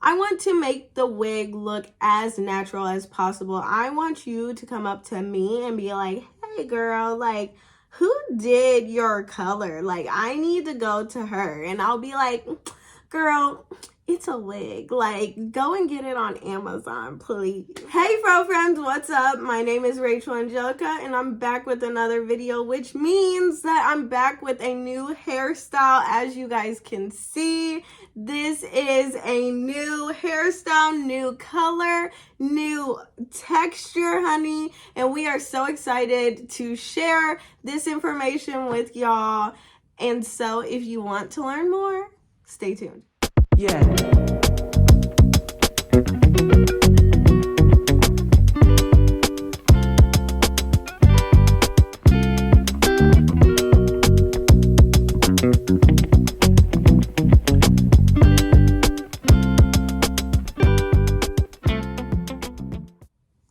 I want to make the wig look as natural as possible. I want you to come up to me and be like, hey girl, like, who did your color? Like, I need to go to her. And I'll be like, girl, it's a wig. Like, go and get it on Amazon, please. Hey, fro friends, what's up? My name is Rachel Angelica, and I'm back with another video, which means that I'm back with a new hairstyle. As you guys can see, this is a new hairstyle, new color, new texture, honey. And we are so excited to share this information with y'all. And so if you want to learn more, stay tuned. Yeah.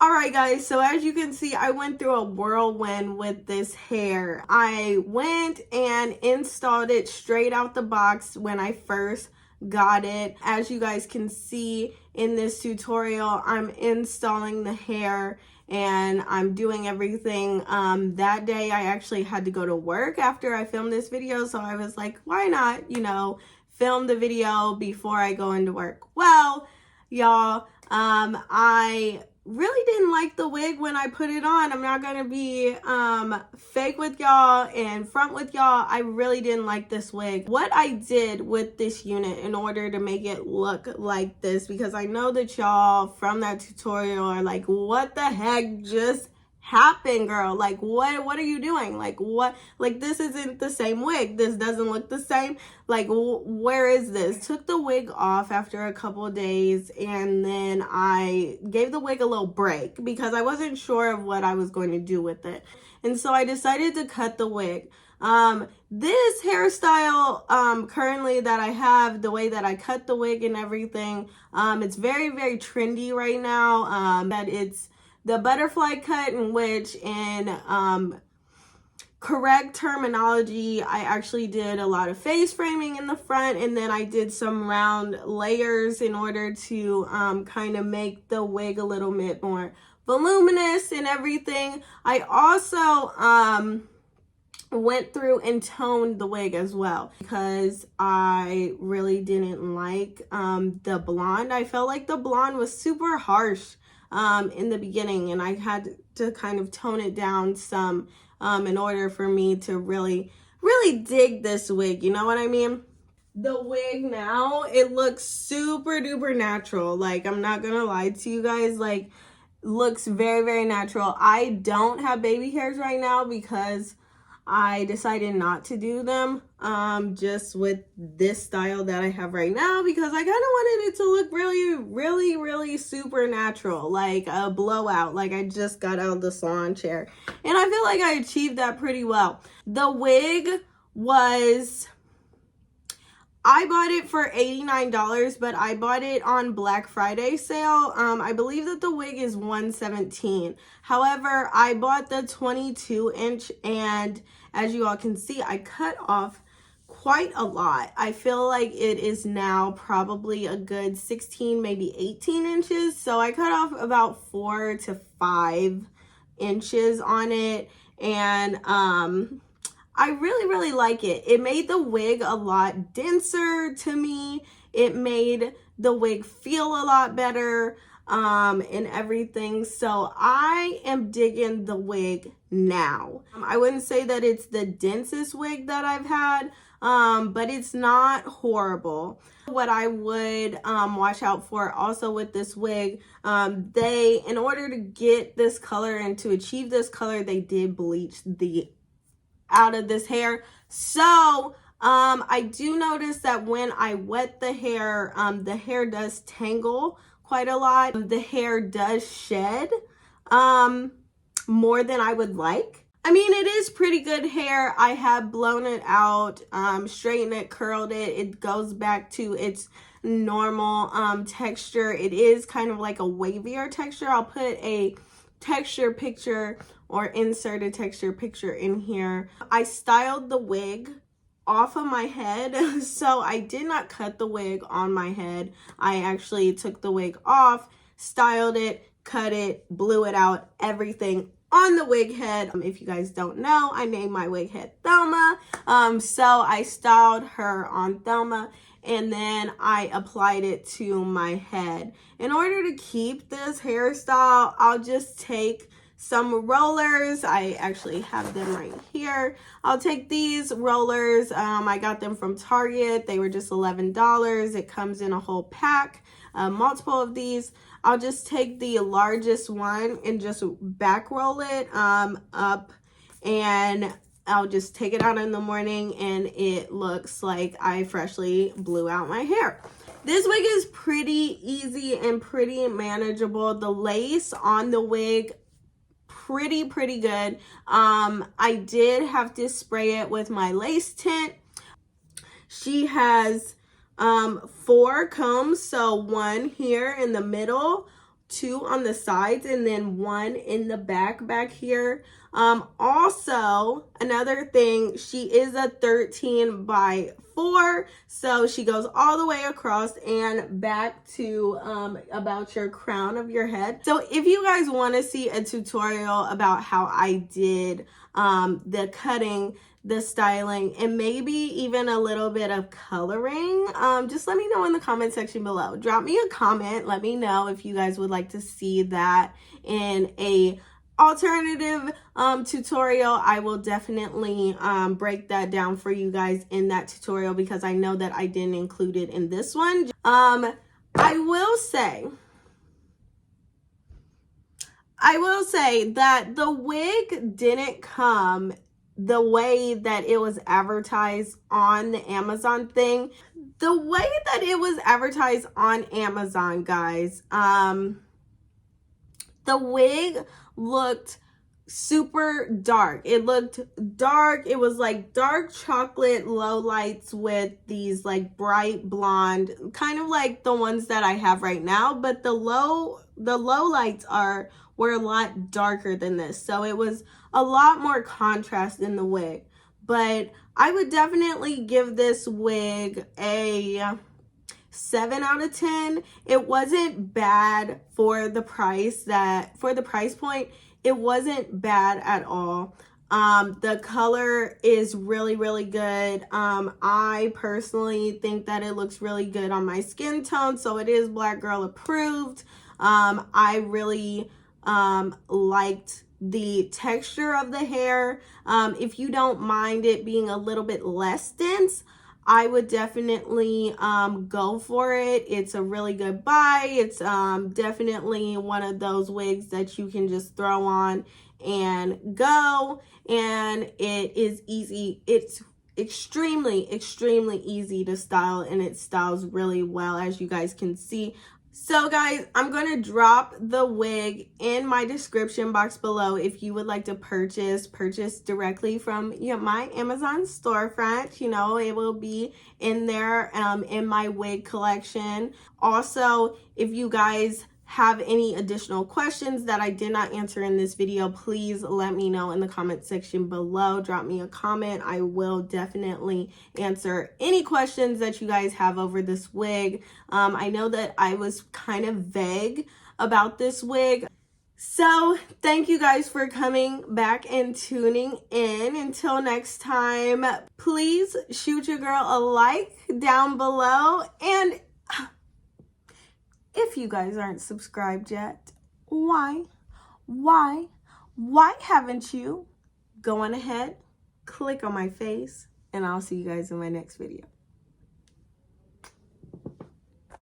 Alright guys, so as you can see, I went through a whirlwind with this hair. I went and installed it straight out the box when I first got it. As you guys can see in this tutorial, I'm installing the hair and I'm doing everything. That day I actually had to go to work after I filmed this video, so I was like, why not, you know, film the video before I go into work. Well, y'all, I really didn't like the wig when I put it on. I'm not gonna be fake with y'all and front with y'all. I really didn't like this wig. What I did with this unit in order to make it look like this, because I know that y'all from that tutorial are like, what the heck just happened, girl? Like, what are you doing? Like, what? Like, this isn't the same wig. This doesn't look the same. Like, where is this? Took the wig off after a couple of days, and then I gave the wig a little break because I wasn't sure of what I was going to do with it. And so I decided to cut the wig. This hairstyle currently that I have, the way that I cut the wig and everything, it's very, very trendy right now. That it's the butterfly cut, in which in correct terminology, I actually did a lot of face framing in the front, and then I did some round layers in order to kind of make the wig a little bit more voluminous and everything. I also went through and toned the wig as well because I really didn't like the blonde. I felt like the blonde was super harsh in the beginning, and I had to kind of tone it down some in order for me to really dig this wig, you know what I mean? The wig now, it looks super duper natural. Like, I'm not gonna lie to you guys, like, looks very, very natural. I don't have baby hairs right now because I decided not to do them just with this style that I have right now, because I kind of wanted it to look really super natural, like a blowout, like I just got out of the salon chair. And I feel like I achieved that pretty well. The wig was, I bought it for $89, but I bought it on Black Friday sale. I believe that the wig is $117. However, I bought the 22-inch, and as you all can see, I cut off quite a lot. I feel like it is now probably a good 16, maybe 18 inches. So I cut off about 4 to 5 inches on it, and I really like it. It made the wig a lot denser to me. It made the wig feel a lot better and everything. So I am digging the wig now. I wouldn't say that it's the densest wig that I've had, but it's not horrible. What I would watch out for also with this wig, in order to get this color and to achieve this color, they did bleach the out of this hair. So I do notice that when I wet the hair does tangle quite a lot. The hair does shed more than I would like. I mean, it is pretty good hair. I have blown it out, straightened it, curled it. It goes back to its normal texture. It is kind of like a wavier texture. I'll put a texture picture or insert a texture picture in here. I styled the wig off of my head. So I did not cut the wig on my head. I actually took the wig off, styled it, cut it, blew it out, everything on the wig head. If you guys don't know, I named my wig head Thelma. So I styled her on Thelma, and then I applied it to my head. In order to keep this hairstyle, I'll just take some rollers. I actually have them right here. I'll take these rollers. I got them from Target. They were just $11. It comes in a whole pack, multiple of these. I'll just take the largest one and just back roll it up, and I'll just take it out in the morning, and it looks like I freshly blew out my hair. This wig is pretty easy and pretty manageable. The lace on the wig, pretty good. I did have to spray it with my lace tint. She has 4 combs, so 1 here in the middle, 2 on the sides, and then 1 in the back here. Also, another thing, she is a 13 by 4, so she goes all the way across and back to about your crown of your head. So if you guys want to see a tutorial about how I did the cutting, the styling, and maybe even a little bit of coloring, just let me know in the comment section below. Drop me a comment. Let me know if you guys would like to see that in a alternative tutorial. I will definitely break that down for you guys in that tutorial, because I know that I didn't include it in this one. I will say that the wig didn't come the way that it was advertised on the Amazon thing. The way that it was advertised on Amazon, guys, the wig looked super dark. It looked dark. It was like dark chocolate low lights with these like bright blonde, kind of like the ones that I have right now, but the low lights were a lot darker than this. So it was a lot more contrast in the wig. But I would definitely give this wig a 7 out of 10. It wasn't bad for the price point. It wasn't bad at all. The color is really good. I personally think that it looks really good on my skin tone, so it is Black Girl approved. I really liked the texture of the hair. If you don't mind it being a little bit less dense, I would definitely go for it. It's a really good buy. It's definitely one of those wigs that you can just throw on and go, and it is easy. It's extremely easy to style, and it styles really well, as you guys can see. So guys, I'm going to drop the wig in my description box below if you would like to purchase directly from my Amazon storefront. You know, it will be in there in my wig collection. Also, if you guys have any additional questions that I did not answer in this video, please let me know in the comment section below. Drop me a comment. I will definitely answer any questions that you guys have over this wig. I know that I was kind of vague about this wig. So thank you guys for coming back and tuning in. Until next time, please shoot your girl a like down below, and if you guys aren't subscribed yet, why haven't you? Go on ahead, click on my face, and I'll see you guys in my next video.